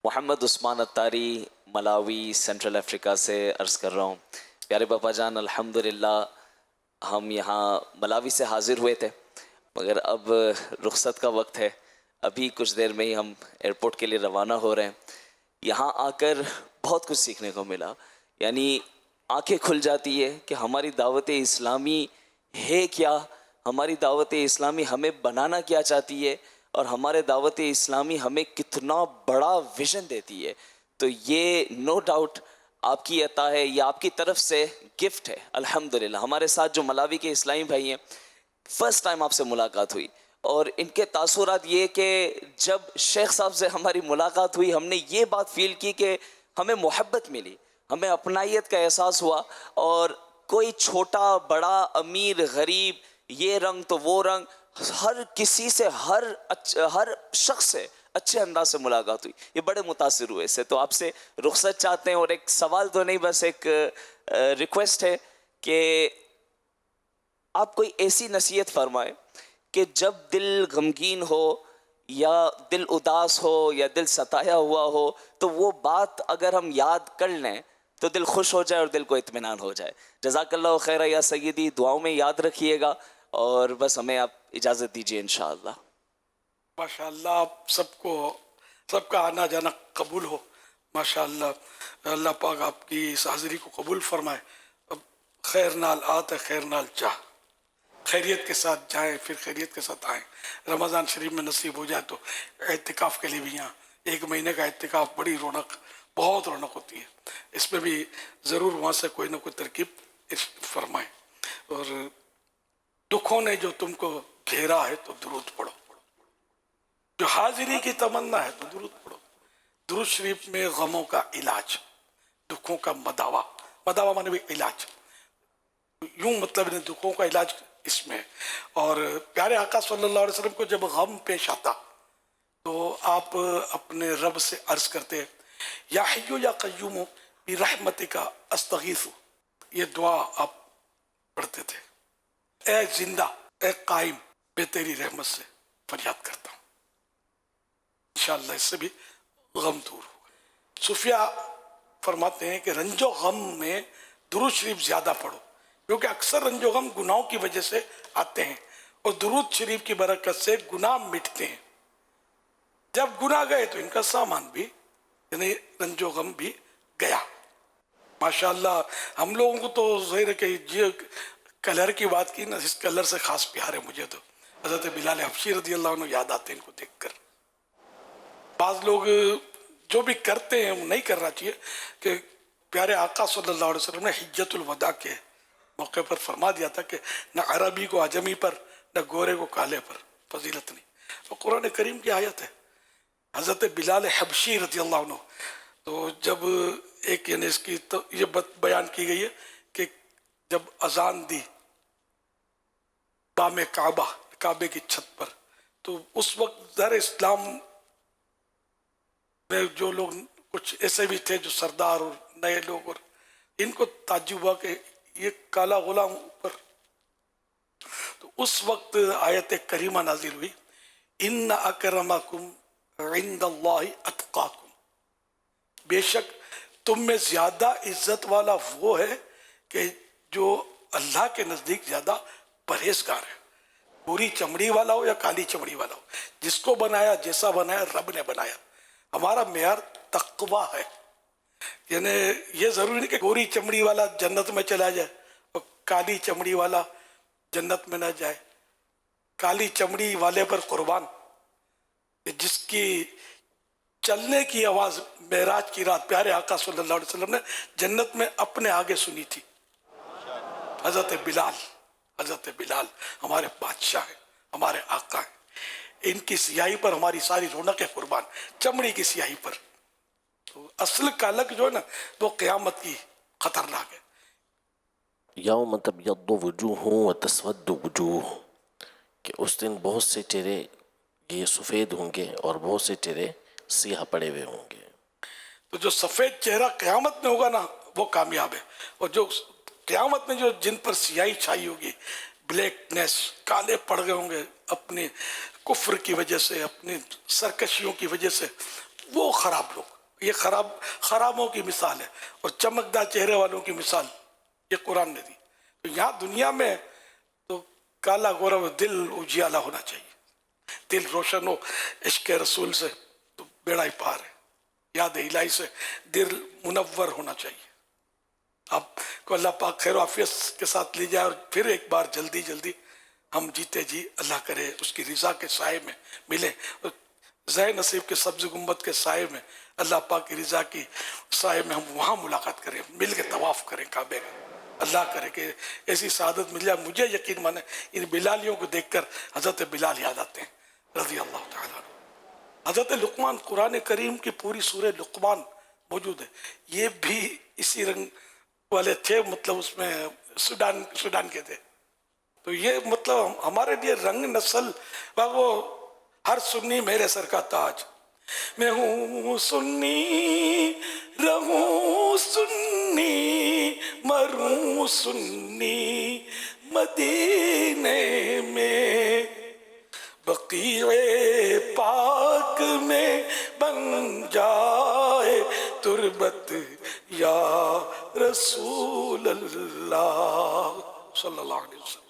محمد عثمان اتاری ملاوی central افریقہ سے عرض کر رہا ہوں. پیارے باپا جان، الحمدللہ ہم یہاں ملاوی سے حاضر ہوئے تھے، مگر اب رخصت کا وقت ہے. ابھی کچھ دیر میں ہی ہم ایئرپورٹ کے لیے روانہ ہو رہے ہیں. یہاں آ کر بہت کچھ سیکھنے کو ملا. یعنی آنکھیں کھل جاتی ہے کہ ہماری دعوت اسلامی ہے کیا، ہماری دعوت اسلامی ہمیں بنانا کیا چاہتی ہے، اور ہمارے دعوت اسلامی ہمیں کتنا بڑا ویژن دیتی ہے. تو یہ نو ڈاؤٹ آپ کی عطا ہے، یہ آپ کی طرف سے گفٹ ہے. الحمدللہ ہمارے ساتھ جو ملاوی کے اسلامی بھائی ہیں، فرسٹ ٹائم آپ سے ملاقات ہوئی، اور ان کے تاثرات یہ کہ جب شیخ صاحب سے ہماری ملاقات ہوئی، ہم نے یہ بات فیل کی کہ ہمیں محبت ملی، ہمیں اپنائیت کا احساس ہوا. اور کوئی چھوٹا بڑا امیر غریب، یہ رنگ تو وہ رنگ، ہر کسی سے ہر شخص سے اچھے انداز سے ملاقات ہوئی. یہ بڑے متاثر ہوئے اس سے. تو آپ سے رخصت چاہتے ہیں، اور ایک سوال تو نہیں، بس ایک ریکویسٹ ہے کہ آپ کوئی ایسی نصیحت فرمائیں کہ جب دل غمگین ہو یا دل اداس ہو یا دل ستایا ہوا ہو، تو وہ بات اگر ہم یاد کر لیں تو دل خوش ہو جائے اور دل کو اطمینان ہو جائے. جزاک اللہ خیر یا سیدی، دعاؤں میں یاد رکھیے گا، اور بس ہمیں آپ اجازت دیجیے انشاءاللہ. ماشاءاللہ آپ سب کا آنا جانا قبول ہو. ماشاءاللہ اللہ پاک آپ کی اس حاضری کو قبول فرمائے. اب خیر نال آت خیر نال چاہ، خیریت کے ساتھ جائیں پھر خیریت کے ساتھ آئیں. رمضان شریف میں نصیب ہو جائے تو اعتکاف کے لیے بھی یہاں 1 مہینے کا اعتکاف، بڑی رونق، بہت رونق ہوتی ہے. اس میں بھی ضرور وہاں سے کوئی نہ کوئی ترکیب فرمائیں. اور دکھوں نے جو تم کو گھیرا ہے تو درود پڑھو. جو حاضری کی تمنا ہے تو درود پڑھو. درود شریف میں غموں کا علاج، دکھوں کا مداوا مانے بھی علاج. یوں مطلب دکھوں کا علاج اس میں. اور پیارے آقا صلی اللہ علیہ وسلم کو جب غم پیش آتا تو آپ اپنے رب سے عرض کرتے، یا حیو یا قیوم برحمتک استغیث. یہ دعا آپ پڑھتے تھے، اے زندہ، اے قائم، میں تیری رحمت سے فریاد کرتا ہوں. انشاءاللہ اس سے بھی غم دور ہوگا. صوفیہ فرماتے ہیں کہ رنج و غم میں درود شریف زیادہ پڑھو، کیونکہ اکثر رنج و غم گناہوں کی وجہ سے آتے ہیں، اور درود شریف کی برکت سے گناہ مٹتے ہیں. جب گناہ گئے تو ان کا سامان بھی، یعنی رنج و غم بھی گیا. ماشاءاللہ ہم لوگوں کو تو ظاہر ہے کہ یہ کلر کی بات کی نا، اس کلر سے خاص پیار ہے مجھے. تو حضرت بلال حبشی رضی اللہ عنہ یاد آتے ہیں ان کو دیکھ کر. بعض لوگ جو بھی کرتے ہیں وہ نہیں کرنا چاہیے، کہ پیارے آقا صلی اللہ علیہ وسلم نے حجت الوداع کے موقع پر فرما دیا تھا کہ نہ عربی کو عجمی پر، نہ گورے کو کالے پر فضیلت نہیں. تو قرآن کریم کی آیت ہے. حضرت بلال حبشی رضی اللہ عنہ، تو جب ایک یعنی اس کی تو یہ بیان کی گئی ہے کہ جب اذان دی بام کعبے کی چھت پر، تو اس وقت در اسلام میں جو لوگ کچھ ایسے بھی تھے جو سردار اور نئے لوگ، اور ان کو تعجب ہوا کہ یہ کالا غلام اوپر. تو اس وقت آیت کریمہ نازل ہوئی، ان اکرمکم عند اللہ اتقاکم. بے شک تم میں زیادہ عزت والا وہ ہے کہ جو اللہ کے نزدیک زیادہ پرہیزگار ہے. پوری چمڑی والا ہو یا کالی چمڑی والا ہو، جس کو بنایا جیسا بنایا رب نے بنایا. ہمارا معیار تقویٰ ہے. یعنی یہ ضروری نہیں کہ گوری چمڑی والا جنت میں چلا جائے اور کالی چمڑی والا جنت میں نہ جائے. کالی چمڑی والے پر قربان، جس کی چلنے کی آواز معراج کی رات پیارے آقا صلی اللہ علیہ وسلم نے جنت میں اپنے آگے سنی تھی. حضرت بلال ہمارے بادشاہ ہیں، ہمارے آقا ہیں. ان کی سیاہی پر ہماری ساری رونق ہے قربان، چمڑی کی سیاہی پر. تو اصل کالک جو ہے نا وہ قیامت کی خطرناک ہے. یوم تبیض وجوہ وتسود وجوہ، کہ اس دن بہت سے چہرے یہ سفید ہوں گے اور بہت سے چہرے سیاہ پڑے ہوئے ہوں گے. تو جو سفید چہرہ قیامت میں ہوگا نا وہ کامیاب ہے، اور جو قیامت میں جو جن پر سیاہی چھائی ہوگی، بلیکنیس، کالے پڑ گئے ہوں گے اپنے کفر کی وجہ سے، اپنی سرکشیوں کی وجہ سے، وہ خراب لوگ، یہ خرابوں کی مثال ہے، اور چمکدار چہرے والوں کی مثال یہ قرآن نے دی. تو یہاں دنیا میں تو کالا گورا دل اجیالا ہونا چاہیے، دل روشن ہو عشق رسول سے تو بیڑا ہی پار ہے، یاد الہی سے دل منور ہونا چاہیے. آپ کو اللہ پاک خیر و عافیت کے ساتھ لے جائے، اور پھر ایک بار جلدی ہم جیتے جی اللہ کرے اس کی رضا کے سائے میں ملے، زہ نصیب کے سبز گنبد کے سائے میں، اللہ پاک کی رضا کی سائے میں ہم وہاں ملاقات کریں، مل کے طواف کریں کعبے کا. اللہ کرے کہ ایسی سعادت مل جائے. مجھے یقین مانے ان بلالیوں کو دیکھ کر حضرت بلال یاد آتے ہیں رضی اللہ تعالیٰ عنہ. حضرت لقمان، قرآن کریم کی پوری سورہ لقمان موجود ہے، یہ بھی اسی رنگ والے تھے، مطلب اس میں سوڈان کے تھے. تو یہ مطلب ہمارے لیے رنگ نسل، وہ ہر سنی میرے سر کا تاج، میں ہوں سنی رہوں سنی مروں سنی مدینے میں، بقیع پاک میں بن جائے تربت یا رسول اللہ صلی اللہ علیہ وسلم.